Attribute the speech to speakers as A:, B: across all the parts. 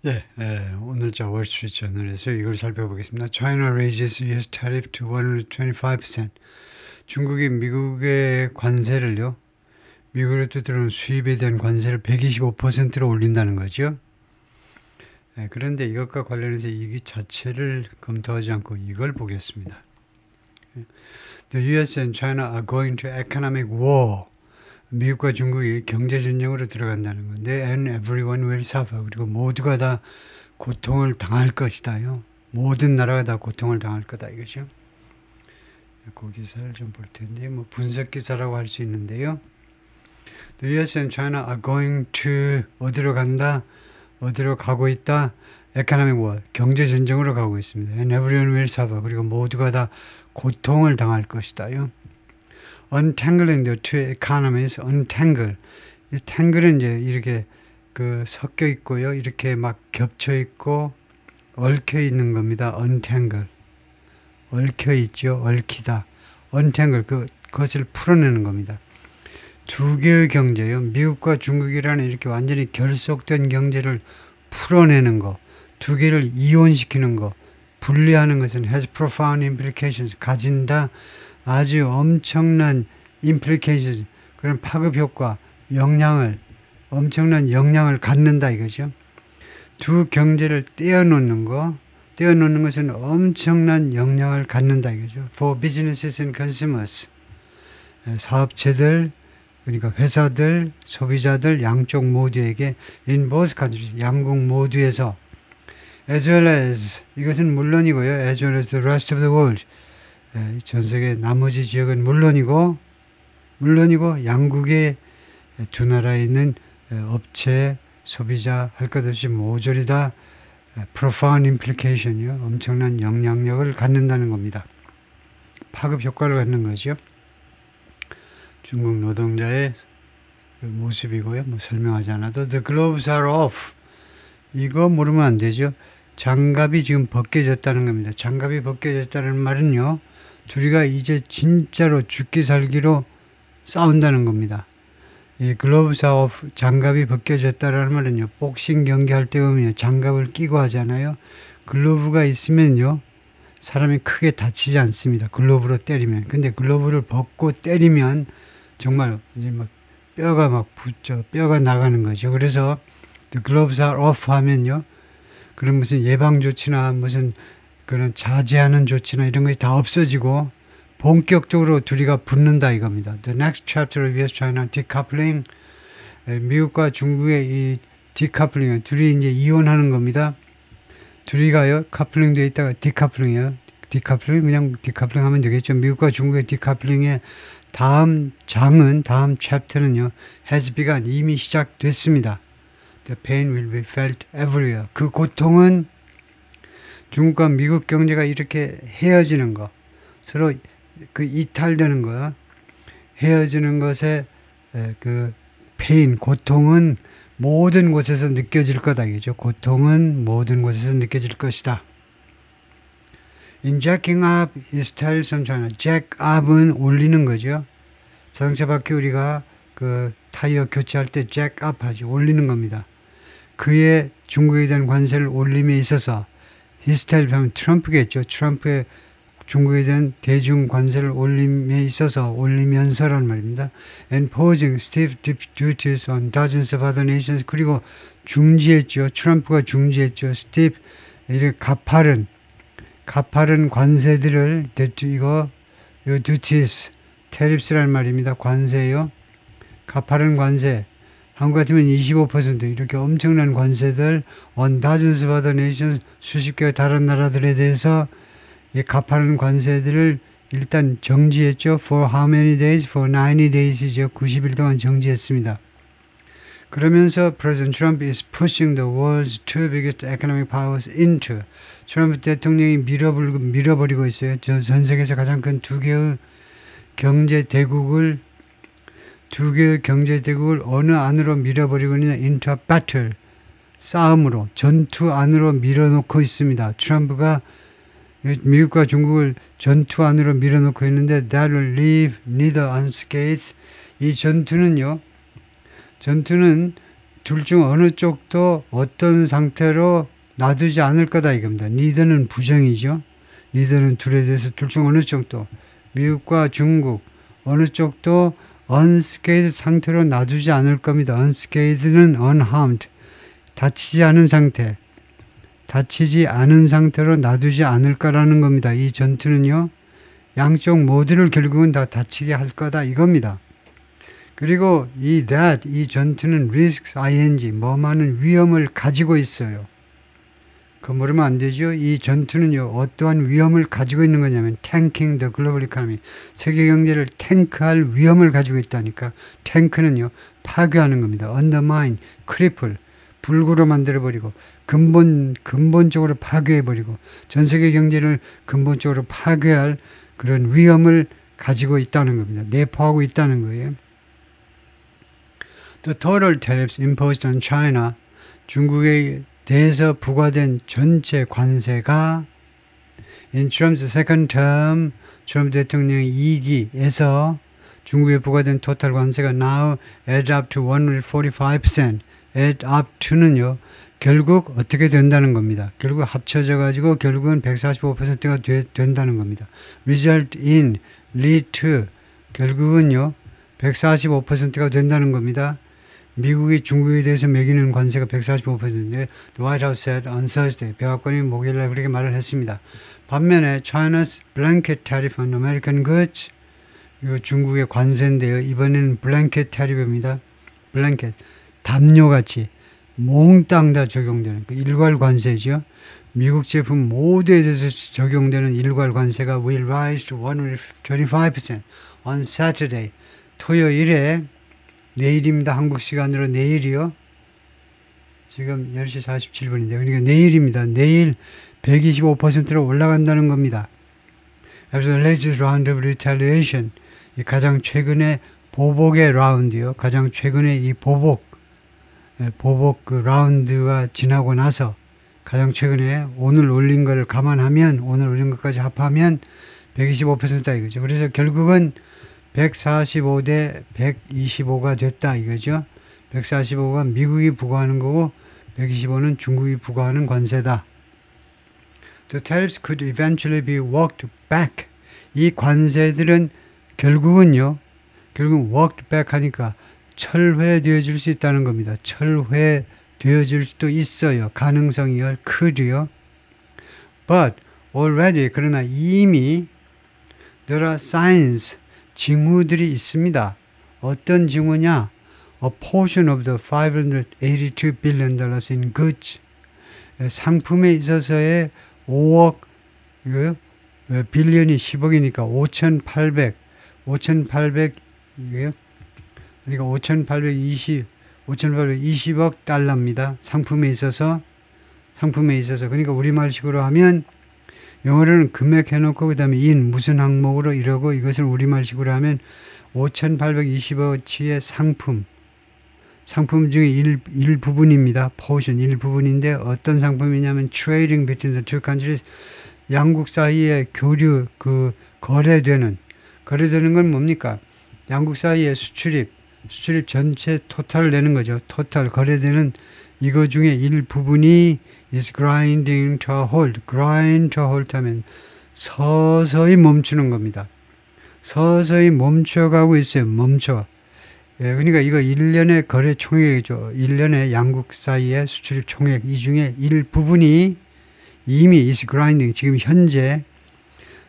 A: 예, 오늘자 월스트리트저널에서 이걸 살펴보겠습니다. China raises US tariff to 125%. 중국이 미국의 관세를요, 미국으로부터 들어오는 수입에 대한 관세를 125%로 올린다는 거죠. 그런데 이것과 관련해서 이 자체를 검토하지 않고 이걸 보겠습니다. The US and China are going to economic war. 미국과 중국이 경제전쟁으로 들어간다는 건데 and everyone will suffer. 그리고 모두가 다 고통을 당할 것이다요. 모든 나라가 다 고통을 당할 거다 이거죠. 그 기사를 좀 볼 텐데 뭐 분석 기사라고 할 수 있는데요. The US and China are going to 어디로 간다? 어디로 가고 있다? economic war. 경제전쟁으로 가고 있습니다. And everyone will suffer. 그리고 모두가 다 고통을 당할 것이다요. Untangling the two economies, untangle. 이 tangle은 이제 이렇게 섞여 있고요. 이렇게 막 겹쳐 있고 얽혀 있는 겁니다. untangle. 얽혀 있죠. 얽히다. untangle. 그것을 풀어내는 겁니다. 두 개의 경제요. 미국과 중국이라는 이렇게 완전히 결속된 경제를 풀어내는 거. 두 개를 이혼시키는 거. 분리하는 것은 has profound implications. 가진다. 아주 엄청난 implications, 그런 파급 효과, 엄청난 영향을 갖는다 이거죠. 두 경제를 떼어놓는 것은 엄청난 영향을 갖는다 이거죠. For businesses and consumers. 사업체들, 그러니까 회사들, 소비자들 양쪽 모두에게 in both countries, 양국 모두에서 as well as, 이것은 물론이고요. as well as the rest of the world. 전 세계 나머지 지역은 물론이고 양국의 두 나라에 있는 업체, 소비자 할 것 없이 모조리 다 profound implication이요. 엄청난 영향력을 갖는다는 겁니다. 파급 효과를 갖는 거죠. 중국 노동자의 모습이고요. 뭐 설명하지 않아도 the gloves are off. 이거 모르면 안 되죠. 장갑이 지금 벗겨졌다는 겁니다. 장갑이 벗겨졌다는 말은요. 둘이가 이제 진짜로 죽기 살기로 싸운다는 겁니다. 이 글로브스 오프, 장갑이 벗겨졌다는 말은요. 복싱 경기할 때 보면 장갑을 끼고 하잖아요. 글로브가 있으면요. 사람이 크게 다치지 않습니다. 글로브로 때리면. 근데 글로브를 벗고 때리면 정말 이제 막 뼈가 막 붙죠. 뼈가 나가는 거죠. 그래서 the gloves are off 하면요. 그런 무슨 예방 조치나 무슨 그런 자제하는 조치나 이런 것이 다 없어지고 본격적으로 둘이가 붙는다 이겁니다. The next chapter of US-China decoupling. 미국과 중국의 이 decoupling, 둘이 이제 이혼하는 겁니다. 둘이가요, coupling 되어 있다가 decoupling 그냥 decoupling 하면 되겠죠. 미국과 중국의 decoupling의 다음 장은, 다음 챕터는요, has begun, 이미 시작됐습니다. The pain will be felt everywhere. 그 고통은 중국과 미국 경제가 이렇게 헤어지는 거, 서로 이탈되는 거, 헤어지는 것의 페인, 고통은 모든 곳에서 느껴질 거다. 이죠. 고통은 모든 곳에서 느껴질 것이다. In jacking up his tariffs on China. jack up은 올리는 거죠. 자동차 바퀴 우리가 타이어 교체할 때 jack up 하죠. 올리는 겁니다. 그의 중국에 대한 관세를 올림에 있어서 his tariff 하면 트럼프겠죠. 트럼프의 중국에 대한 대중 관세를 올림에 있어서 올리면서란 말입니다. And imposing stiff duties on dozens of other nations. 그리고 중지했죠. 트럼프가 중지했죠. stiff, 이렇게 가파른 관세들을 이거 duties, tariffs란 말입니다. 관세요. 가파른 관세. 한국 같으면 25% 이렇게 엄청난 관세들 on dozens of other nations, 수십 개의 다른 나라들에 대해서 이 가파른 관세들을 일단 정지했죠. For how many days? For 90 days이죠. 90일 동안 정지했습니다. 그러면서 President Trump is pushing the world's two biggest economic powers into. 트럼프 대통령이 밀어버리고 있어요. 전 세계에서 가장 큰 두 개의 경제 대국을 어느 안으로 밀어버리고 있느냐? into a battle. 싸움으로, 전투 안으로 밀어놓고 있습니다. 트럼프가 미국과 중국을 전투 안으로 밀어놓고 있는데 that will leave neither unscathed. 이 전투는 둘 중 어느 쪽도 어떤 상태로 놔두지 않을 거다 이겁니다. neither는 부정이죠. neither는 둘에 대해서 둘 중 어느 쪽도 미국과 중국 어느 쪽도 unscathed 상태로 놔두지 않을 겁니다. unscatheden unharmed 다치지 않은 상태 다치지 않은 상태로 놔두지 않을 거라는 겁니다. 이 전투는요. 양쪽 모두를 결국은 다 다치게 할 거다 이겁니다. 그리고 이 전투는 risks ing 뭐만한 위험을 가지고 있어요. 그 모르면 안 되죠. 이 전투는요. 어떠한 위험을 가지고 있는 거냐면 tanking the global economy 세계 경제를 탱크할 위험을 가지고 있다니까. 탱크는요. 파괴하는 겁니다. undermine, cripple 불구로 만들어버리고 근본적으로 파괴해버리고 전 세계 경제를 근본적으로 파괴할 그런 위험을 가지고 있다는 겁니다. 내포하고 있다는 거예요. The total tariffs imposed on China, 중국에 대해서 부과된 전체 관세가 in Trump's second term, 트럼프 대통령의 2기에서 중국에 부과된 토탈 관세가 now add up to 145%. add up to는요. 결국 어떻게 된다는 겁니다. 결국 합쳐져 가지고 결국은 145%가 된다는 겁니다. result in, lead to 결국은요. 145%가 된다는 겁니다. 미국이 중국에 대해서 매기는 관세가 145%인데 The White House said on Thursday. 백악관이 목요일날 그렇게 말을 했습니다. 반면에 China's blanket tariff on American goods 이거 중국의 관세인데요. 이번에는 blanket tariff입니다. blanket 담요같이 몽땅 다 적용되는 그 일괄 관세죠. 미국 제품 모두에 대해서 적용되는 일괄 관세가 will rise to 125% on Saturday. 토요일에 내일입니다. 한국 시간으로 내일이요. 지금 10시 47분인데 그러니까 내일입니다. 내일 125%로 올라간다는 겁니다. After the latest round of retaliation 가장 최근의 보복의 라운드요. 가장 최근의 이 보복 그 라운드가 지나고 나서 가장 최근에 오늘 올린 걸 감안하면 오늘 올린 것까지 합하면 125%다 이거죠. 그래서 결국은 145 대 125가 됐다 이거죠. 145가 미국이 부과하는 거고 125는 중국이 부과하는 관세다. The tariffs could eventually be walked back. 이 관세들은 결국 walked back 하니까 철회되어질 수 있다는 겁니다. 철회되어질 수도 있어요. 가능성이요. could요. But already 그러나 이미 there are signs 징후들이 있습니다. 어떤 징후냐? A portion of the $582 billion in goods 상품에 있어서의 5억 빌리언이 10억이니까 5,820억 달러입니다. 상품에 있어서 그러니까 우리말식으로 하면 영어로는 금액 해놓고 그 다음에 in 무슨 항목으로 이러고 이것을 우리말식으로 하면 5,820억치의 상품 중에 일부분입니다. portion 일부분인데 어떤 상품이냐면 trading between the two countries 양국 사이에 거래되는 건 뭡니까? 양국 사이에 수출입 전체 토탈을 내는 거죠. 토탈 거래되는 이거 중에 일부분이 is grinding to a halt. grind to a halt 하면 서서히 멈추는 겁니다. 서서히 멈춰가고 있어요. 예, 그러니까 이거 1년의 거래 총액이죠. 1년의 양국 사이의 수출입 총액 이 중에 일부분이 이미 is grinding 지금 현재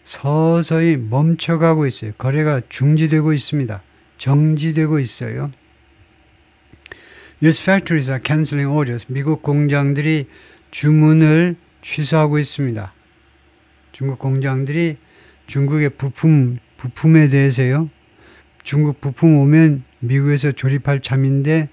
A: 서서히 멈춰가고 있어요. 거래가 중지되고 있습니다. 정지되고 있어요. US factories are canceling orders. 미국 공장들이 주문을 취소하고 있습니다. 중국 공장들이 중국의 부품에 대해서요. 중국 부품 오면 미국에서 조립할 참인데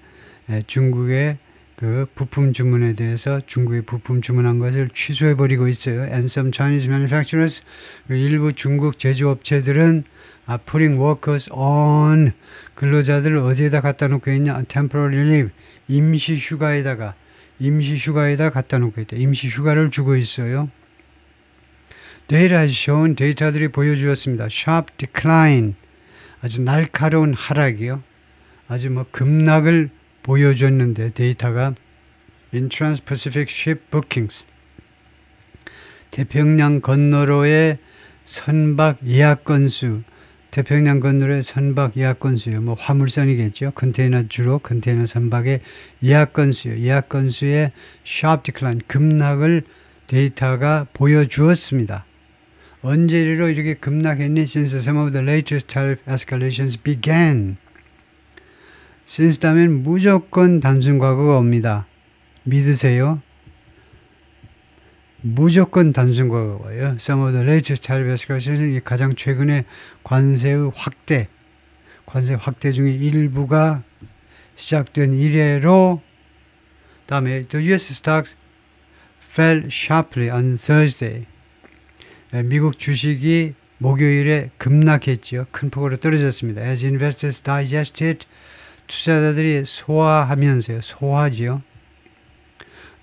A: 중국의 그 부품 주문에 대해서 중국의 부품 주문한 것을 취소해버리고 있어요. And some Chinese manufacturers, 일부 중국 제조업체들은 are putting workers on, 근로자들을 어디에다 갖다 놓고 있냐? temporary leave, 임시 휴가에다 갖다 놓고 있다. 임시 휴가를 주고 있어요. Data has shown, 데이터들이 보여주었습니다. Sharp decline, 아주 날카로운 하락이요. 아주 급락을 보여줬는데 데이터가 in Trans-Pacific ship bookings 태평양 건너로의 선박 예약 건수 태평양 건너로의 선박 예약 건수요. 뭐 화물선이겠죠. 컨테이너 주로 컨테이너 선박의 예약 건수요. 예약 건수의 sharp decline 급락을 데이터가 보여주었습니다. 언제로 이렇게 급락했니? Since some of the latest tariff escalations began. since 다음엔 무조건 단순 과거가 옵니다. 믿으세요. 무조건 단순 과거예요. Some of the latest tariff escalations 가장 최근의 관세의 확대, 관세 확대 중에 일부가 시작된 이래로 다음에 the US stocks fell sharply on Thursday. 미국 주식이 목요일에 급락했죠. 큰 폭으로 떨어졌습니다. As investors digested 투자자들이 소화하면서요. 소화지요.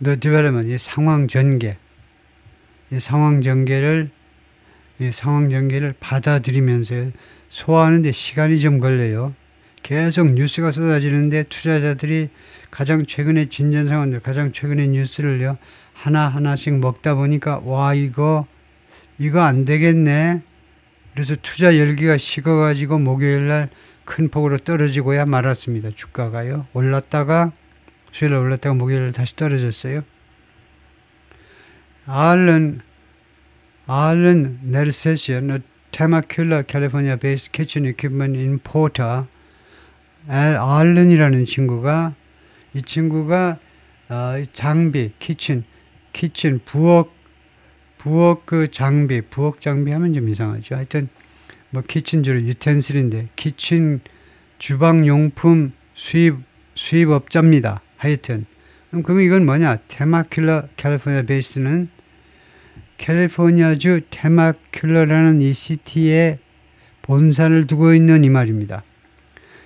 A: The development, 이 상황 전개. 이 상황 전개를 받아들이면서 소화하는데 시간이 좀 걸려요. 계속 뉴스가 쏟아지는데 투자자들이 가장 최근의 진전 상황들, 가장 최근의 뉴스를요 하나하나씩 먹다 보니까 와 이거 안 되겠네. 그래서 투자 열기가 식어가지고 목요일날 큰 폭으로 떨어지고야 말았습니다. 주가가요 올랐다가 수요일날 올랐다가 목요일날 다시 떨어졌어요. Allen Nersessian, a Temecula, California-based kitchen equipment importer, 알른이라는 친구가 이 친구가 장비, 키친 부엌 그 장비, 부엌 장비 하면 좀 이상하죠. 하여튼 뭐 키친 주로 유텐슬인데 키친 주방 용품 수입업자입니다. 하여튼 그럼 이건 뭐냐? 테마큘러 캘리포니아 베이스는 캘리포니아주 테마큘러라는 이 시티에 본사를 두고 있는 이 말입니다.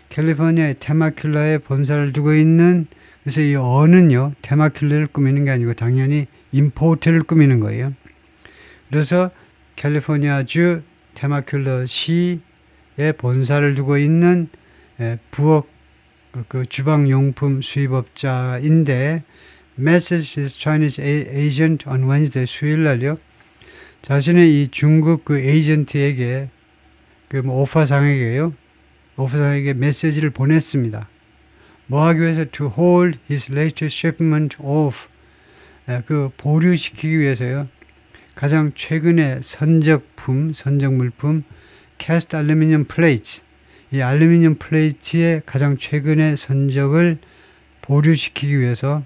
A: 캘리포니아의 테마큘러에 본사를 두고 있는 그래서 이 어는요 테마큘러를 꾸미는 게 아니고 당연히 임포트를 꾸미는 거예요. 그래서 캘리포니아주 테마큘러 시에 본사를 두고 있는 부엌 그 주방용품 수입업자인데 message his Chinese agent on Wednesday 수요일날요 자신의 이 중국 그 에이전트에게 그 뭐 오퍼상에게 메시지를 보냈습니다. 뭐 하기 위해서 to hold his latest shipment off 그 보류시키기 위해서요. 가장 최근의 선적 물품 cast aluminum plates 이 알루미늄 플레이트의 가장 최근의 선적을 보류시키기 위해서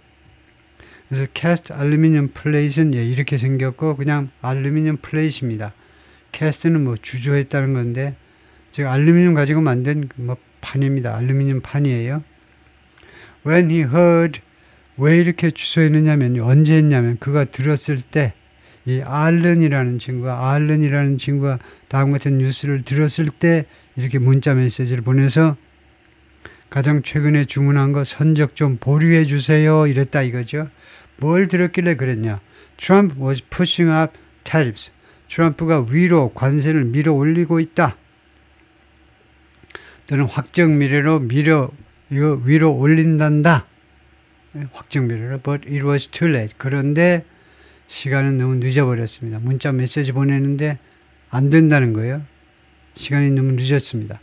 A: 그래서 cast aluminum plate은 이렇게 생겼고 그냥 알루미늄 플레이트입니다. cast는 뭐 주조했다는 건데 즉 알루미늄 가지고 만든 뭐 판입니다. 알루미늄 판이에요. When he heard 왜 이렇게 주소했느냐면 언제 했냐면 그가 들었을 때 이 알른이라는 친구가 다음 같은 뉴스를 들었을 때 이렇게 문자 메시지를 보내서 가장 최근에 주문한 거 선적 좀 보류해 주세요 이랬다 이거죠. 뭘 들었길래 그랬냐. Trump was pushing up tariffs. 트럼프가 위로 관세를 밀어 올리고 있다. 또는 확정 미래로 위로 올린단다. 확정 미래로 but it was too late. 그런데 시간은 너무 늦어버렸습니다. 문자 메시지 보내는데 안 된다는 거예요. 시간이 너무 늦었습니다.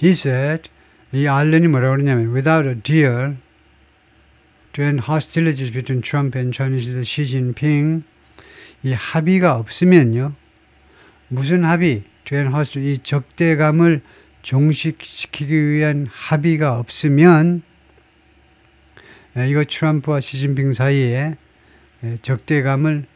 A: He said, 이 알렌이 뭐라고 그러냐면 without a deal to end hostilities between Trump and Chinese leader Xi Jinping 이 합의가 없으면요. 무슨 합의? to end hostilities 이 적대감을 종식시키기 위한 합의가 없으면 이거 트럼프와 시진핑 사이에 적대감을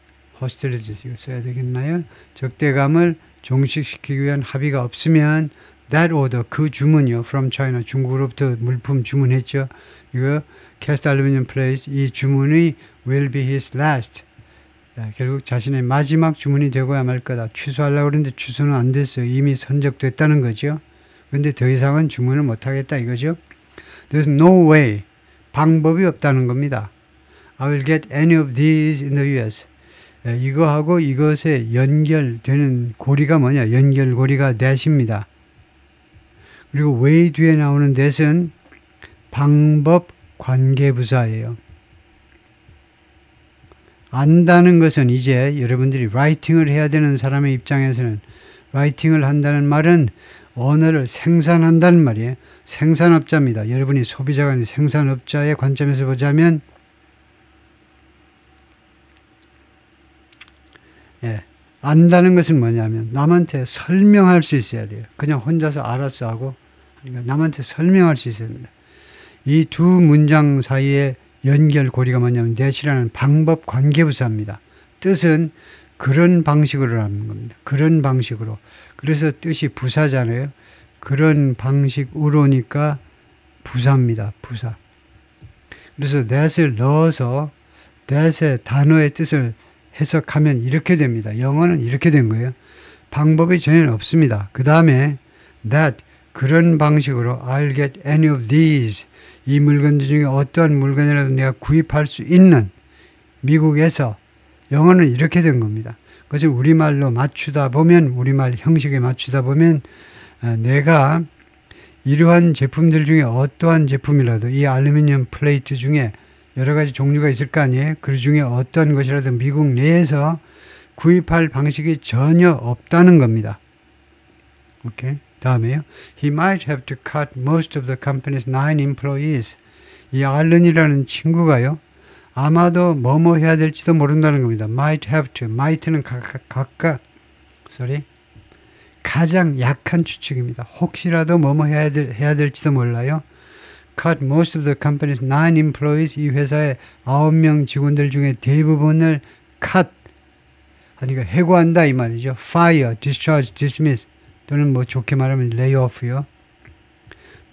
A: hostilities 이거 써야 되겠나요? 적대감을 종식시키기 위한 합의가 없으면 that order 그 주문이요 from China 중국으로부터 물품 주문했죠. 이거 cast aluminum plate 이 주문이 will be his last 결국 자신의 마지막 주문이 되고야 말 거다. 취소하려고 그러는데 취소는 안 됐어요. 이미 선적됐다는 거죠. 그런데 더 이상은 주문을 못하겠다 이거죠. There's no way 방법이 없다는 겁니다. I will get any of these in the US. 이거하고 이것에 연결되는 고리가 뭐냐? 연결고리가 that입니다. 그리고 way 뒤에 나오는 that은 방법 관계부사예요. 안다는 것은 이제 여러분들이 라이팅을 해야 되는 사람의 입장에서는 라이팅을 한다는 말은 언어를 생산한다는 말이에요. 생산업자입니다. 여러분이 소비자가 아닌 생산업자의 관점에서 보자면 안다는 것은 뭐냐면 남한테 설명할 수 있어야 돼요. 그냥 혼자서 알아서 하고 그러니까 남한테 설명할 수 있어야 됩니다. 이 두 문장 사이의 연결고리가 뭐냐면 that이라는 방법 관계부사입니다. 뜻은 그런 방식으로 하는 겁니다. 그런 방식으로. 그래서 뜻이 부사잖아요. 그런 방식으로니까 부사입니다. 부사. 그래서 that을 넣어서 that의 단어의 뜻을 해석하면 이렇게 됩니다. 영어는 이렇게 된 거예요. 방법이 전혀 없습니다. 그 다음에 that 그런 방식으로 I'll get any of these 이 물건들 중에 어떠한 물건이라도 내가 구입할 수 있는 미국에서 영어는 이렇게 된 겁니다. 그래서 우리말로 맞추다 보면 우리말 형식에 맞추다 보면 내가 이러한 제품들 중에 어떠한 제품이라도 이 알루미늄 플레이트 중에 여러 가지 종류가 있을 거 아니에요. 그 중에 어떤 것이라도 미국 내에서 구입할 방식이 전혀 없다는 겁니다. 오케이. 다음에요. He might have to cut most of the company's 9 employees. 이 알른이라는 친구가요. 아마도 뭐뭐 해야 될지도 모른다는 겁니다. might have to. might는 가장 약한 추측입니다. 혹시라도 뭐뭐 해야 될지도 몰라요. cut most of the company's 9 employees. 이 회사의 9명 직원들 중에 대부분을 cut. 그러니까 해고한다 이 말이죠. fire, discharge, dismiss. 또는 뭐 좋게 말하면 레이오프요.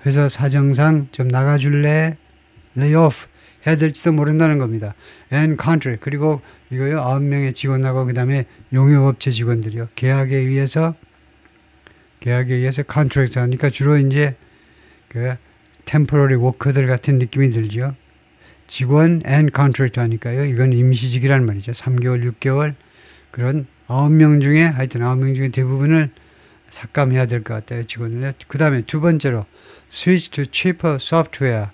A: 회사 사정상 좀 나가줄래? 레이오프 해야 될지도 모른다는 겁니다. And contract. 그리고 이거요. 9명의 직원하고 그 다음에 용역업체 직원들이요. 계약에 의해서 컨트랙트 하니까 주로 이제 그 템포러리 워커들 같은 느낌이 들죠. 직원 and contract 하니까요. 이건 임시직이란 말이죠. 3개월, 6개월 그런 9명 중에 하여튼 9명 중에 대부분을 삭감해야 될 것 같아요. 직원을. 그 다음에 두 번째로 switch to cheaper software.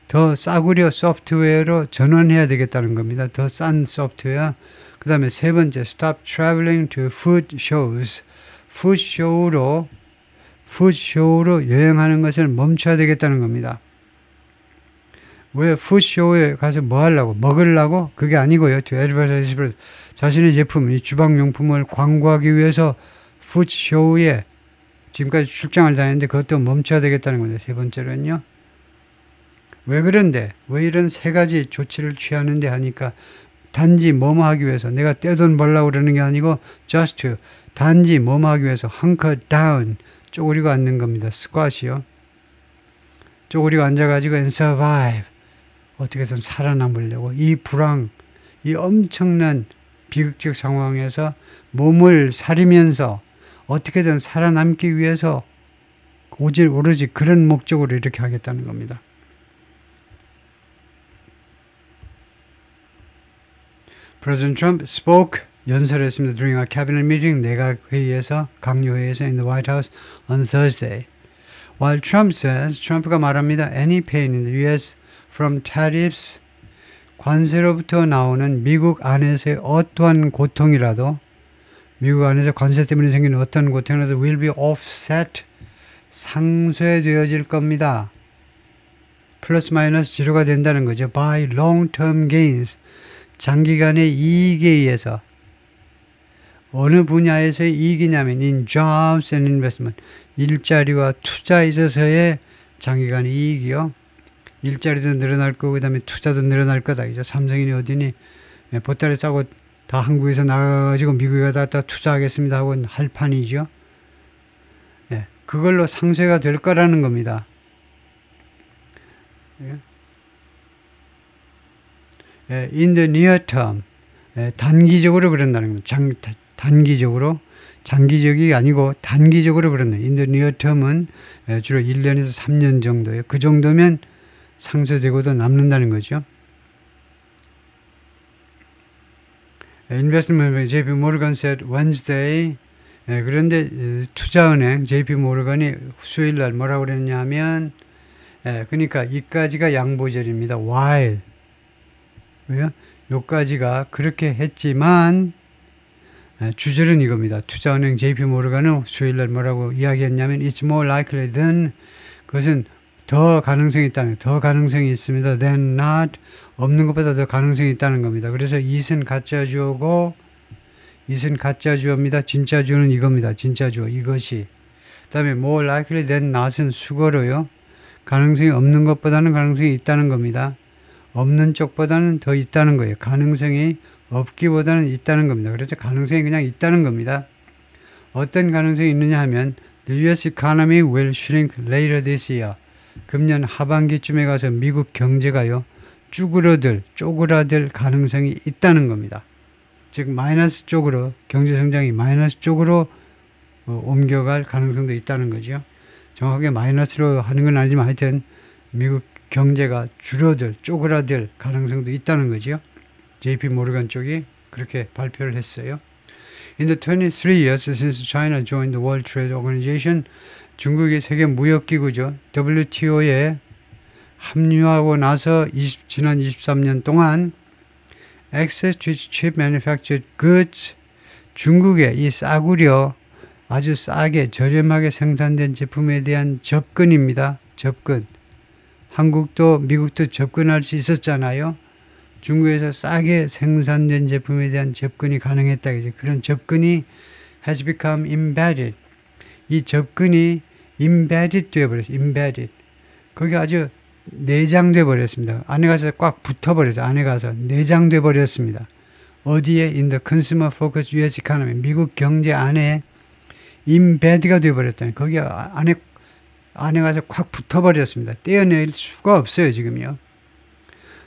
A: 더 싸구려 소프트웨어로 전환해야 되겠다는 겁니다. 더 싼 소프트웨어. 그 다음에 세 번째 stop traveling to food shows. 푸드쇼로 여행하는 것을 멈춰야 되겠다는 겁니다. 왜 푸드쇼에 가서 뭐 하려고? 먹으려고? 그게 아니고요. to advertise 자신의 제품, 이 주방용품을 광고하기 위해서 푸드쇼에 지금까지 출장을 다녔는데 그것도 멈춰야 되겠다는 겁니다. 세 번째로는요. 왜 그런데? 왜 이런 세 가지 조치를 취하는데 하니까 단지 뭐뭐 하기 위해서 내가 떼돈 벌려고 그러는 게 아니고 just 단지 뭐뭐 하기 위해서 hunker down 쪼그리고 앉는 겁니다. 스쿼시요. 쪼그리고 앉아가지고 and survive 어떻게든 살아남으려고 이 불황 이 엄청난 비극적 상황에서 몸을 사리면서 어떻게든 살아남기 위해서 오로지 그런 목적으로 이렇게 하겠다는 겁니다. President Trump spoke 연설했습니다. During a cabinet meeting 내각 회의에서 강요회의에서 in the White House on Thursday. While Trump says 트럼프가 말합니다. Any pain in the U.S. from tariffs 관세로부터 나오는 미국 안에서의 어떠한 고통이라도 미국 안에서 관세 때문에 생기는 어떤 고통이라도 will be offset 상쇄되어질 겁니다. 플러스 마이너스 제로가 된다는 거죠. by long-term gains 장기간의 이익에 의해서 어느 분야에서의 이익이냐면 in jobs and investment 일자리와 투자에 있어서의 장기간의 이익이요. 일자리도 늘어날 거고 그 다음에 투자도 늘어날 거다. 이죠. 삼성이니 어디니 보따리 싸고 다 한국에서 나가가지고 미국에 가다 투자하겠습니다 하고 할 판이죠. 예, 그걸로 상쇄가 될 거라는 겁니다. 예. In the near term 단기적으로 그런다는 겁니다. 단기적으로 장기적이 아니고 단기적으로 그런다. In the near term은 주로 1년에서 3년 정도예요. 그 정도면 상쇄되고도 남는다는 거죠. Investment JP Morgan said Wednesday. 그런데 투자은행 JP 모르건이 수요일 날 뭐라고 그랬냐면 그러니까 이까지가 양보절입니다. while. 그래요? 요까지가 그렇게 했지만 주절은 이겁니다. 투자은행 JP 모르간은 수요일날 뭐라고 이야기했냐면 it's more likely than, 그것은 더 가능성이 있다는, 더 가능성이 있습니다. than not, 없는 것보다 더 가능성이 있다는 겁니다. 그래서 it은 가짜 주어고 it은 가짜 주어입니다. 진짜 주어는 이겁니다. 진짜 주어 이것이. 그 다음에 more likely than not은 수거로요. 가능성이 없는 것보다는 가능성이 있다는 겁니다. 없는 쪽보다는 더 있다는 거예요. 가능성이 없기보다는 있다는 겁니다. 그래서 가능성이 그냥 있다는 겁니다. 어떤 가능성이 있느냐 하면 The US economy will shrink later this year. 금년 하반기쯤에 가서 미국 경제가요, 쪼그라들 가능성이 있다는 겁니다. 즉 마이너스 쪽으로, 경제 성장이 마이너스 쪽으로 옮겨갈 가능성도 있다는 거죠. 정확하게 마이너스로 하는 건 아니지만 하여튼 미국 경제가 쪼그라들 가능성도 있다는 거죠. JP 모르간 쪽이 그렇게 발표를 했어요. In the 23 years since China joined the World Trade Organization, 중국이 세계 무역기구죠. WTO에 합류하고 나서 지난 23년 동안 excess to cheap manufactured goods, 중국의 이 싸구려 아주 싸게 저렴하게 생산된 제품에 대한 접근입니다. 접근. 한국도 미국도 접근할 수 있었잖아요. 중국에서 싸게 생산된 제품에 대한 접근이 가능했다. 그런 접근이 has become embedded. 이 접근이 embedded 되어버렸어요. embedded. 거기 아주 내장돼 버렸습니다. 안에 가서 꽉 붙어버렸어요. 안에 가서 내장돼 버렸습니다. 어디에? In the consumer focused US economy. 미국 경제 안에 embedded가 되어버렸다니. 거기 안에 가서 콱 붙어버렸습니다. 떼어낼 수가 없어요. 지금요.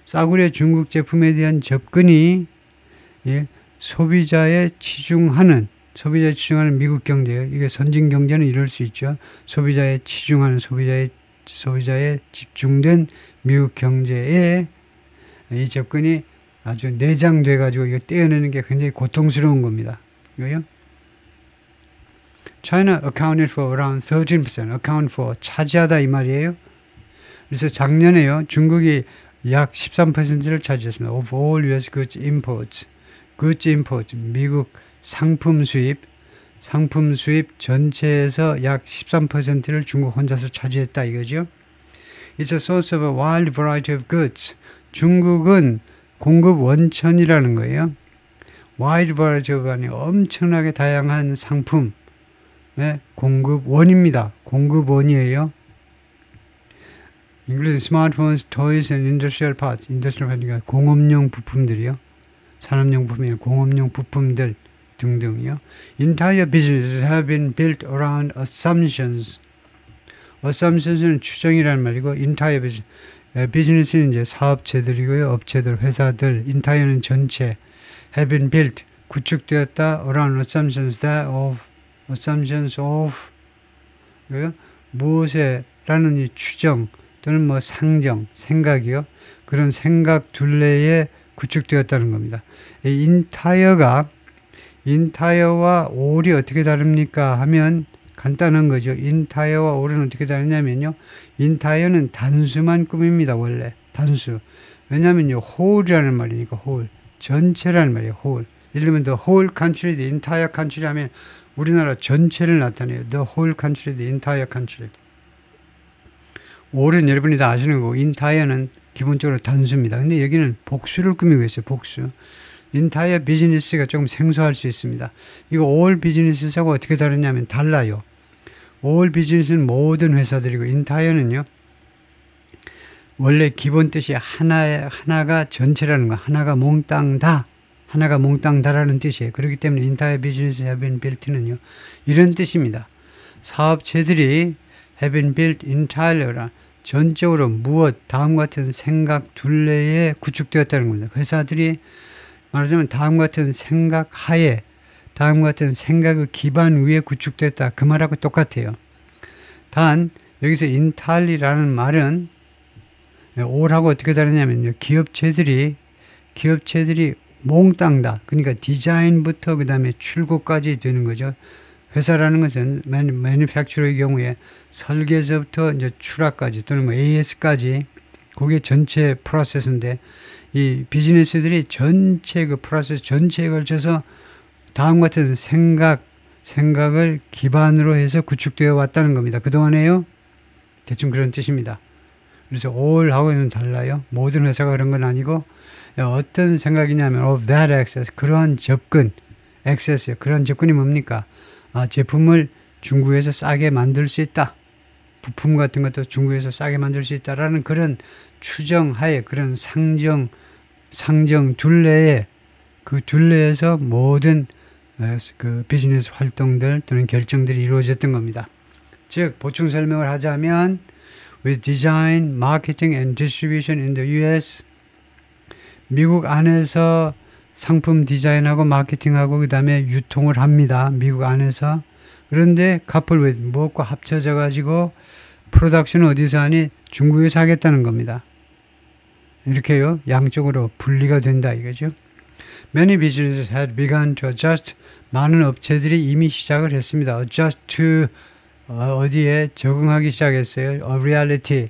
A: 싸구려 중국 제품에 대한 접근이 소비자에 치중하는 미국 경제예요. 이게 선진 경제는 이럴 수 있죠. 소비자에 치중하는, 소비자에 집중된 미국 경제에 이 접근이 아주 내장돼 가지고 이거 떼어내는 게 굉장히 고통스러운 겁니다. 이거요. China accounted for around 13%. account for 차지하다 이 말이에요. 그래서 작년에요. 중국이 약 13%를 차지했습니다. of all US goods imports. goods imports. 미국 상품 수입 전체에서 약 13%를 중국 혼자서 차지했다 이거죠. It's a source of a wide variety of goods. 중국은 공급 원천이라는 거예요. wide variety of 아니 엄청나게 다양한 상품 공급원입니다. 공급원이에요. including smartphones, toys and industrial parts. industrial parts, 공업용 부품들이요. 산업용 부품이요. 공업용 부품들 등등이요. Entire businesses have been built around assumptions. assumptions은 추정이라는 말이고, entire business. 비즈니스는 이제 사업체들이고요. 업체들, 회사들. entire는 전체. have been built. 구축되었다. around assumptions of 무엇에라는 이 추정 또는 뭐 상정, 생각이요. 그런 생각 둘레에 구축되었다는 겁니다. 이 인타이어와 올이 어떻게 다릅니까 하면 간단한 거죠. 인타이어와 올은 어떻게 다르냐면요. 인타이어는 단수만 꾸밉니다. 원래 단수. 왜냐면요. whole이라는 말이니까 whole. 전체라는 말이에요. whole. 예를 들면 the whole country, the entire country 하면 우리나라 전체를 나타내요. The whole country, the entire country. 올은 여러분이 다 아시는 거고, intire는 기본적으로 단수입니다. 근데 여기는 복수를 꾸미고 있어요. 복수. entire business가 조금 생소할 수 있습니다. 이거 all business하고 어떻게 다르냐면 달라요. all business는 모든 회사들이고, entire는요. 원래 기본 뜻이 하나가 전체라는 거, 하나가 몽땅 다라는 뜻이에요. 그렇기 때문에 entire business have been built는요. 이런 뜻입니다. 사업체들이 have been built entirely, 전적으로 무엇, 다음과 같은 생각 둘레에 구축되었다는 겁니다. 회사들이 말하자면 다음과 같은 생각 하에, 다음과 같은 생각의 기반 위에 구축됐다. 그 말하고 똑같아요. 단 여기서 entirely라는 말은 all하고 어떻게 다르냐면요. 기업체들이 몽땅 다, 그러니까 디자인부터 그 다음에 출고까지 되는 거죠. 회사라는 것은 매니팩처러의 경우에 설계에서부터 이제 출하까지 또는 뭐 AS까지 그게 전체 프로세스인데 이 비즈니스들이 전체 그 프로세스 전체에 걸쳐서 다음과 같은 생각을 기반으로 해서 구축되어 왔다는 겁니다. 그동안에요. 대충 그런 뜻입니다. 그래서 all하고는 달라요. 모든 회사가 그런 건 아니고 어떤 생각이냐면 of that access, 그러한 접근, access요. 그런 접근이 뭡니까? 제품을 중국에서 싸게 만들 수 있다. 부품 같은 것도 중국에서 싸게 만들 수 있다라는 그런 추정하에 그런 상정 둘레에 그 둘레에서 모든 그 비즈니스 활동들 또는 결정들이 이루어졌던 겁니다. 즉 보충 설명을 하자면 with design, marketing and distribution in the US 미국 안에서 상품 디자인하고 마케팅하고 그 다음에 유통을 합니다. 미국 안에서. 그런데 couple with 무엇과 합쳐져 가지고 프로덕션은 어디서 하니? 중국에서 하겠다는 겁니다. 이렇게요. 양쪽으로 분리가 된다 이거죠. Many businesses had begun to adjust. 많은 업체들이 이미 시작을 했습니다. adjust to 어디에 적응하기 시작했어요. reality.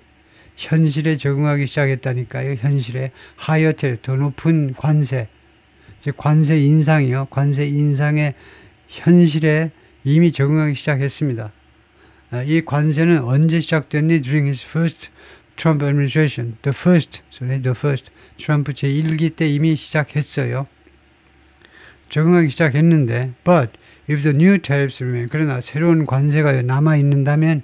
A: 현실에 적응하기 시작했다니까요. 현실에 higher tax, 더 높은 관세. 즉 관세 인상이요. 관세 인상의 현실에 이미 적응하기 시작했습니다. 이 관세는 언제 시작됐니? During his first Trump administration. The first. 트럼프 제1기 때 이미 시작했어요. 적응하기 시작했는데 but if the new tariffs remain, 그러나 새로운 관세가 남아있는다면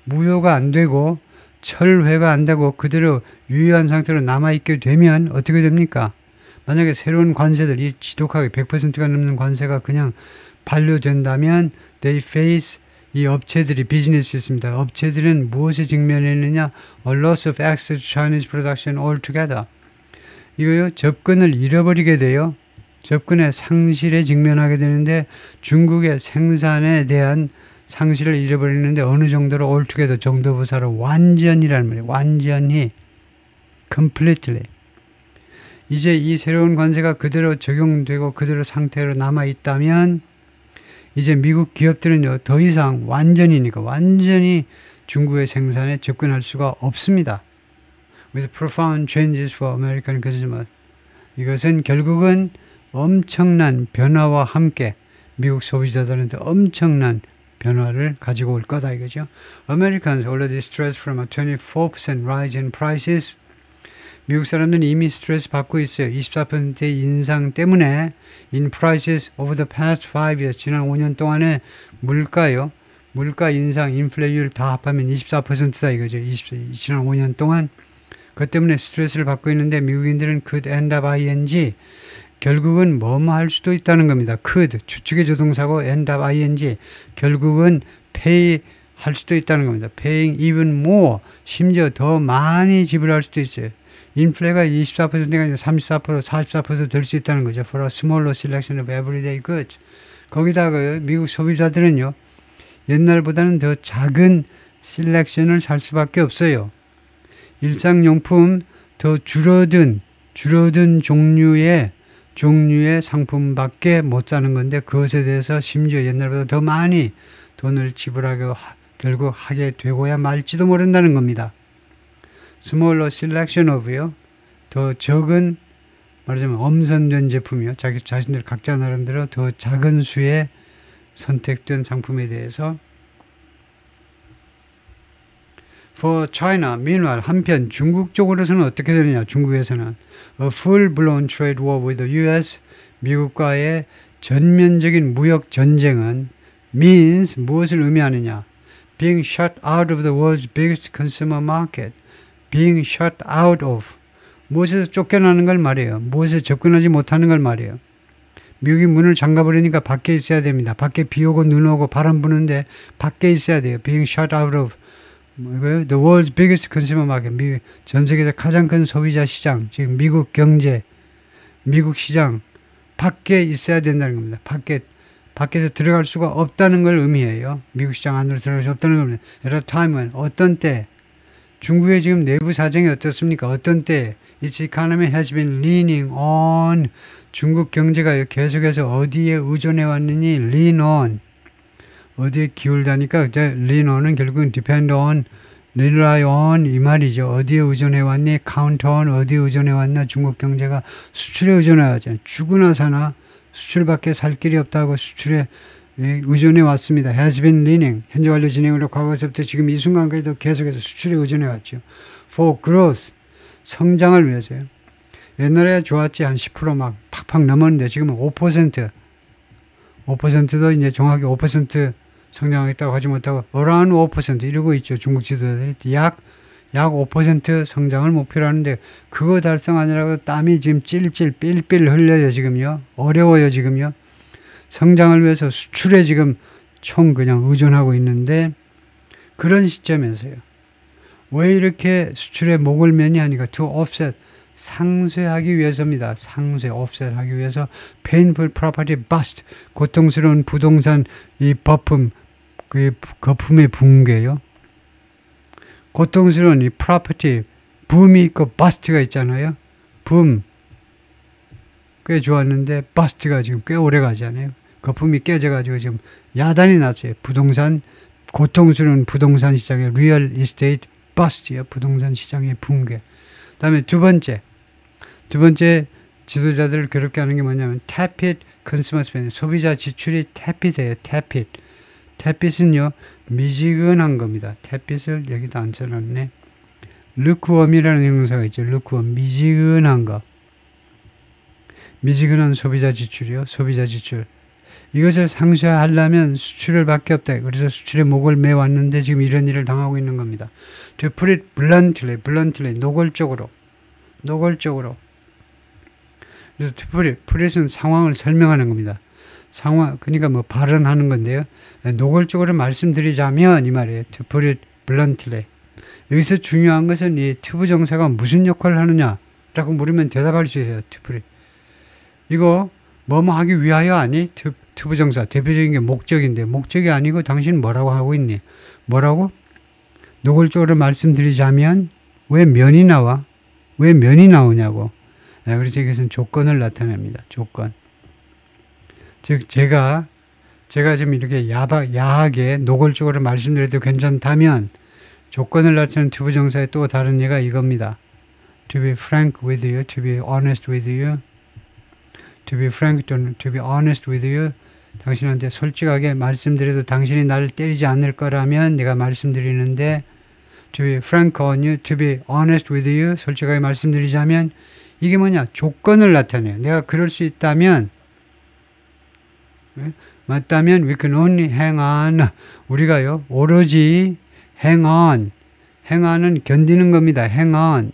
A: 무효가 안 되고 철회가 안 되고 그대로 유효한 상태로 남아있게 되면 어떻게 됩니까? 만약에 새로운 관세들, 이 지독하게 100%가 넘는 관세가 그냥 반려된다면 they face, 이 업체들이 비즈니스 있습니다. 업체들은 무엇에 직면했느냐? A loss of access to Chinese production altogether. 이거요, 접근을 잃어버리게 돼요. 접근의 상실에 직면하게 되는데 중국의 생산에 대한 상실을 잃어버리는데 어느 정도로 altogether 정도부사로 완전히라는 말이에요. 완전히 completely. 이제 이 새로운 관세가 그대로 적용되고 그대로 상태로 남아있다면 이제 미국 기업들은요 더 이상 완전히 중국의 생산에 접근할 수가 없습니다. With profound changes for American consumers. 이것은 결국은 엄청난 변화와 함께 미국 소비자들한테 엄청난 변화를 가지고 올 거다 이거죠. Americans already stressed from a 24% rise in prices. 미국 사람들은 이미 스트레스 받고 있어요. 24%의 인상 때문에 in prices over the past 5 years. 지난 5년 동안에 물가요. 물가 인상, 인플레이율 다 합하면 24%다 이거죠. 지난 5년 동안. 그것 때문에 스트레스를 받고 있는데 미국인들은 could end up ing. 결국은 뭐뭐 할 수도 있다는 겁니다. could, 주축의 조동사고 end up ing. 결국은 pay 할 수도 있다는 겁니다. paying even more. 심지어 더 많이 지불할 수도 있어요. 인플레가 24%가 아니라 34%, 44% 될 수 있다는 거죠. For a smaller selection of everyday goods. 거기다가 미국 소비자들은요. 옛날보다는 더 작은 셀렉션을 살 수밖에 없어요. 일상용품 더 줄어든 종류의 상품밖에 못 사는 건데 그것에 대해서 심지어 옛날보다 더 많이 돈을 지불하게 결국 하게 되고야 말지도 모른다는 겁니다. smaller selection of요. 더 적은 말하자면 엄선된 제품이요. 자신들 각자 나름대로 더 작은 수의 선택된 상품에 대해서 For China, meanwhile, 한편 중국 쪽으로서는 어떻게 되느냐? 중국에서는 a full-blown trade war with the U.S. 미국과의 전면적인 무역 전쟁은 means 무엇을 의미하느냐? Being shut out of the world's biggest consumer market. Being shut out of. 무엇에서 쫓겨나는 걸 말해요. 무엇에 접근하지 못하는 걸 말해요. 미국이 문을 잠가버리니까 밖에 있어야 됩니다. 밖에 비 오고 눈 오고 바람 부는데 밖에 있어야 돼요. Being shut out of. The world's biggest consumer market. 전 세계에서 가장 큰 소비자 시장, 지금 미국 경제, 미국 시장 밖에 있어야 된다는 겁니다. 밖에서 들어갈 수가 없다는 걸 의미해요. 미국 시장 안으로 들어갈 수 없다는 겁니다. At a time when, 어떤 때, 중국의 지금 내부 사정이 어떻습니까? 어떤 때, its economy has been leaning on. 중국 경제가 계속해서 어디에 의존해 왔느니? lean on. 어디에 기울다니까 이제 lean on은 결국은 depend on, rely on 이 말이죠. 어디에 의존해 왔니? count on 어디에 의존해 왔나? 중국 경제가 수출에 의존해 왔잖아요. 죽으나 사나 수출밖에 살 길이 없다고 수출에 의존해 왔습니다. has been leaning 현재 완료 진행으로 과거서부터 지금 이 순간까지도 계속해서 수출에 의존해 왔죠. for growth 성장을 위해서요. 옛날에 좋았지 한 10% 막 팍팍 넘었는데 지금은 5%도 이제 정확히 5% 성장하겠다고 하지 못하고 around 5% 이러고 있죠. 중국 지도자들이 약 5% 성장을 목표로 하는데 그거 달성하느라고 땀이 지금 찔찔 삘삘 흘려요. 지금요. 어려워요. 지금요. 성장을 위해서 수출에 지금 총 그냥 의존하고 있는데 그런 시점에서요. 왜 이렇게 수출에 목을 매니 하니까 to offset 상쇄하기 위해서입니다. 상쇄, offset 하기 위해서 painful property bust 고통스러운 부동산 이 거품의 붕괴요. 고통스러운 이 property 붐이 있고 bust가 있잖아요. 붐 꽤 좋았는데 bust가 지금 꽤 오래 가잖아요. 거품이 깨져가지고 지금 야단이 났어요. 부동산 고통스러운 부동산 시장의 real estate bust요. 부동산 시장의 붕괴. 다음에 두 번째 지도자들을 괴롭게 하는 게 뭐냐면 tepid consumer spending 소비자 지출이 tepid해요. tepid은요 미지근한 겁니다. tepid을 여기다 안 써놨네. lukewarm이라는 형용사가 있죠. lukewarm 미지근한 거. 미지근한 소비자 지출이요. 소비자 지출. 이것을 상쇄하려면 수출을 밖에 없다. 그래서 수출에 목을 매왔는데 지금 이런 일을 당하고 있는 겁니다. To put it bluntly, 노골적으로. 그래서 to put it은 상황을 설명하는 겁니다. 그러니까 뭐 발언하는 건데요. 노골적으로 말씀드리자면 이 말이에요. To put it bluntly. 여기서 중요한 것은 이 to 부정사가 무슨 역할을 하느냐라고 물으면 대답할 수 있어요. to put it. 이거 뭐뭐 하기 위하여 아니? to 부정사 대표적인 게 목적인데 목적이 아니고 당신 뭐라고 하고 있니? 뭐라고? 노골적으로 말씀드리자면 왜 면이 나와? 왜 면이 나오냐고. 그래서 이것은 조건을 나타냅니다. 조건. 즉 제가 좀 이렇게 야하게 노골적으로 말씀드려도 괜찮다면 조건을 나타내는 to 부정사의 또 다른 예가 이겁니다. To be frank with you, to be honest with you. To be frank, to be honest with you. 당신한테 솔직하게 말씀드려도 당신이 나를 때리지 않을 거라면 내가 말씀드리는데 to be frank on you, to be honest with you. 솔직하게 말씀드리자면 이게 뭐냐? 조건을 나타내요. 내가 그럴 수 있다면 맞다면 we can only hang on. 우리가요. 오로지 hang on은 견디는 겁니다. hang on.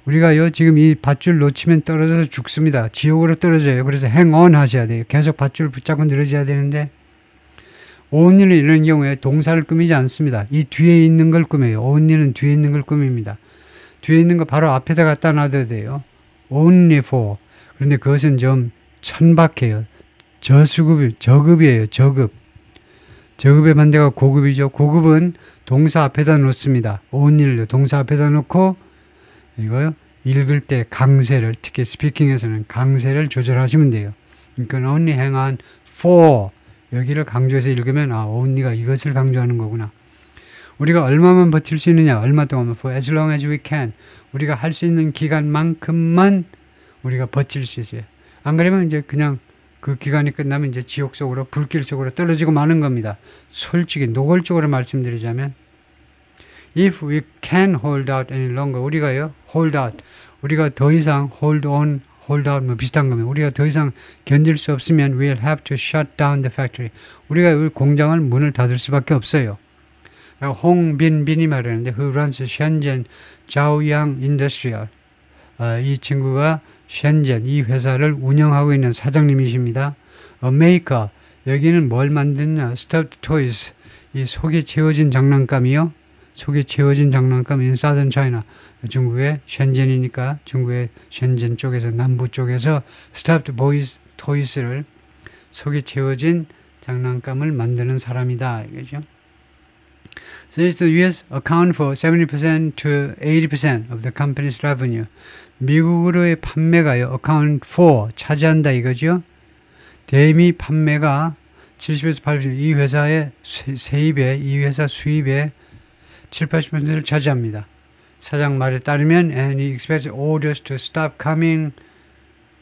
A: 우리가요, 지금 이 밧줄 놓치면 떨어져서 죽습니다. 지옥으로 떨어져요. 그래서 hang on 하셔야 돼요. 계속 밧줄 붙잡고 늘어져야 되는데, only는 이런 경우에 동사를 꾸미지 않습니다. 이 뒤에 있는 걸 꾸며요. only는 뒤에 있는 걸 꾸밉니다. 뒤에 있는 거 바로 앞에다 갖다 놔둬야 돼요. only for. 그런데 그것은 좀 천박해요. 저급이에요. 저급의 반대가 고급이죠. 고급은 동사 앞에다 놓습니다. only를 동사 앞에다 놓고 이거요. 읽을 때 강세를 특히 스피킹에서는 강세를 조절하시면 돼요. 그러니까 only hang on for 여기를 강조해서 읽으면 only가 이것을 강조하는 거구나. 우리가 얼마만 버틸 수 있느냐? 얼마 동안 for as long as we can. 우리가 할 수 있는 기간만큼만 우리가 버틸 수 있어요. 안 그러면 이제 그냥 그 기간이 끝나면 이제 지옥 속으로 불길 속으로 떨어지고 마는 겁니다. 솔직히 노골적으로 말씀드리자면 if we can hold out any longer 우리가요 hold out 우리가 더 이상 hold on hold out 뭐 비슷한 겁니다. 우리가 더 이상 견딜 수 없으면 we'll have to shut down the factory 우리가 우리 공장을 문을 닫을 수밖에 없어요. 홍빈빈이 말하는데 who runs Shenzhen Zhaoyang Industrial 이 친구가 셴젠 이 회사를 운영하고 있는 사장님이십니다. 메이커 여기는 뭘 만드냐 stuffed toys 이 속이 채워진 장난감이요. 속이 채워진 장난감 in Southern China 중국의 셴젠이니까 중국의 셴젠 쪽에서 남부 쪽에서 stuffed toys를 속이 채워진 장난감을 만드는 사람이다 이거죠. So the U.S. account for 70% to 80% of the company's revenue. 미국으로의 판매가요, account for, 차지한다 이거죠. 대미 판매가 70에서 80%, 이 회사의 세입에, 이 회사 수입의 7-80%를 차지합니다. 사장 말에 따르면 and he expects orders to stop coming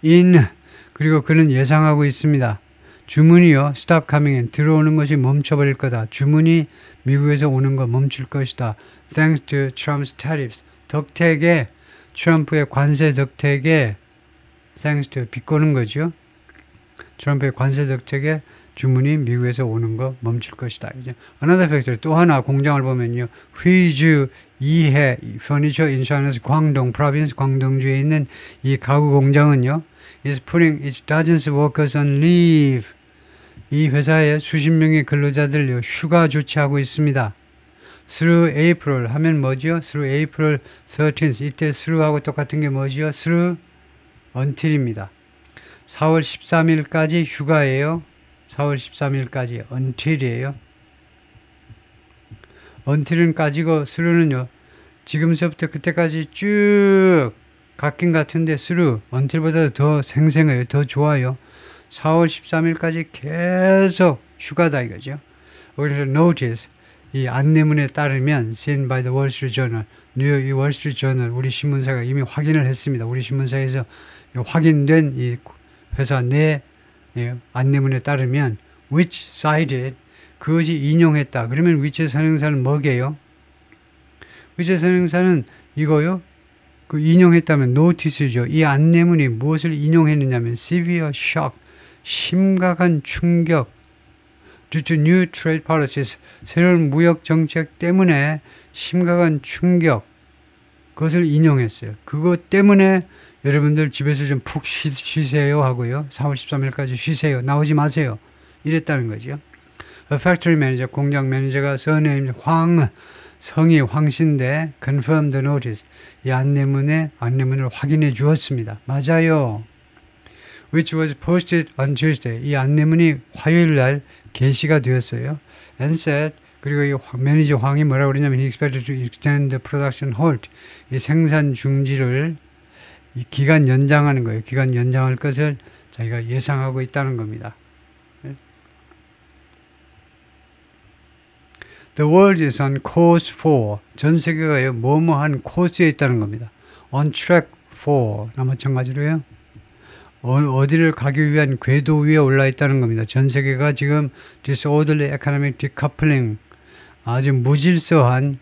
A: in. 그리고 그는 예상하고 있습니다. 주문이요, stop coming in, 들어오는 것이 멈춰버릴 거다. 주문이 미국에서 오는 거 멈출 것이다. Thanks to Trump's tariffs. 덕택에, 트럼프의 관세 덕택에, thanks to, 비꼬는 거죠. 트럼프의 관세 덕택에 주문이 미국에서 오는 거 멈출 것이다. Another factor, 또 하나 공장을 보면요. 휘주 이해 Furniture Insurance 광동 프로빈스 광동주에 있는 이 가구 공장은요. is putting its dozens of workers on leave. 이 회사에 수십 명의 근로자들 휴가 조치하고 있습니다. Through April 하면 뭐죠? Through April 13th. 이때 through하고 똑같은 게 뭐죠? Through until입니다. 4월 13일까지 휴가예요. 4월 13일까지 until이에요. until은 까지고 through는요. 지금서부터 그때까지 쭉 같긴 같은데 through until보다 더 생생해요. 더 좋아요. 4월 13일까지 계속 휴가다 이거죠. 그래서 notice 이 안내문에 따르면 seen by the Wall Street Journal 뉴욕 이 월스트리트 저널 우리 신문사가 이미 확인을 했습니다. 우리 신문사에서 확인된 이 회사 내 안내문에 따르면 which cited 그것이 인용했다. 그러면 which의 선행사는 뭐게요? which의 선행사는 이거요. 그 인용했다면 notice죠. 이 안내문이 무엇을 인용했느냐면 severe shock 심각한 충격 due to new trade policies 새로운 무역 정책 때문에 심각한 충격 그것을 인용했어요. 그것 때문에 여러분들 집에서 좀 푹 쉬세요 하고요. 4월 13일까지 쉬세요. 나오지 마세요. 이랬다는 거죠. A factory manager, 공장 매니저가 surname 성이 황신데 confirm the notice. 이 안내문을 확인해 주었습니다. 맞아요. Which was posted on Tuesday. 이 안내문이 화요일 날 게시가 되었어요. And said, 그리고 이 매니저 황이 뭐라고 그러냐면 he expected to extend the production halt. 이 생산 중지를 이 기간 연장하는 거예요. 기간 연장할 것을 자기가 예상하고 있다는 겁니다. The world is on course for. 전 세계가 뭐뭐한 코스에 있다는 겁니다. On track for. 나 마찬가지로요. 어디를 가기 위한 궤도 위에 올라 있다는 겁니다. 전 세계가 지금 disorderly economic decoupling 아주 무질서한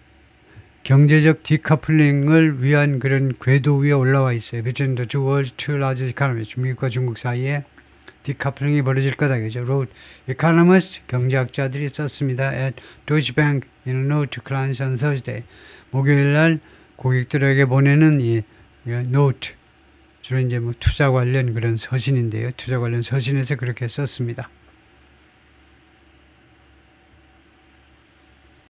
A: 경제적 디커플링을 위한 그런 궤도 위에 올라와 있어요. Between the two world's two largest economies. 미국과 중국 사이에 디커플링이 벌어질 거다. 그죠? wrote economists, 경제학자들이 썼습니다. At Deutsche Bank in a note to clients on Thursday. 목요일 날 고객들에게 보내는 이 note. 주로 이제 뭐 투자 관련 그런 서신인데요. 투자 관련 서신에서 그렇게 썼습니다.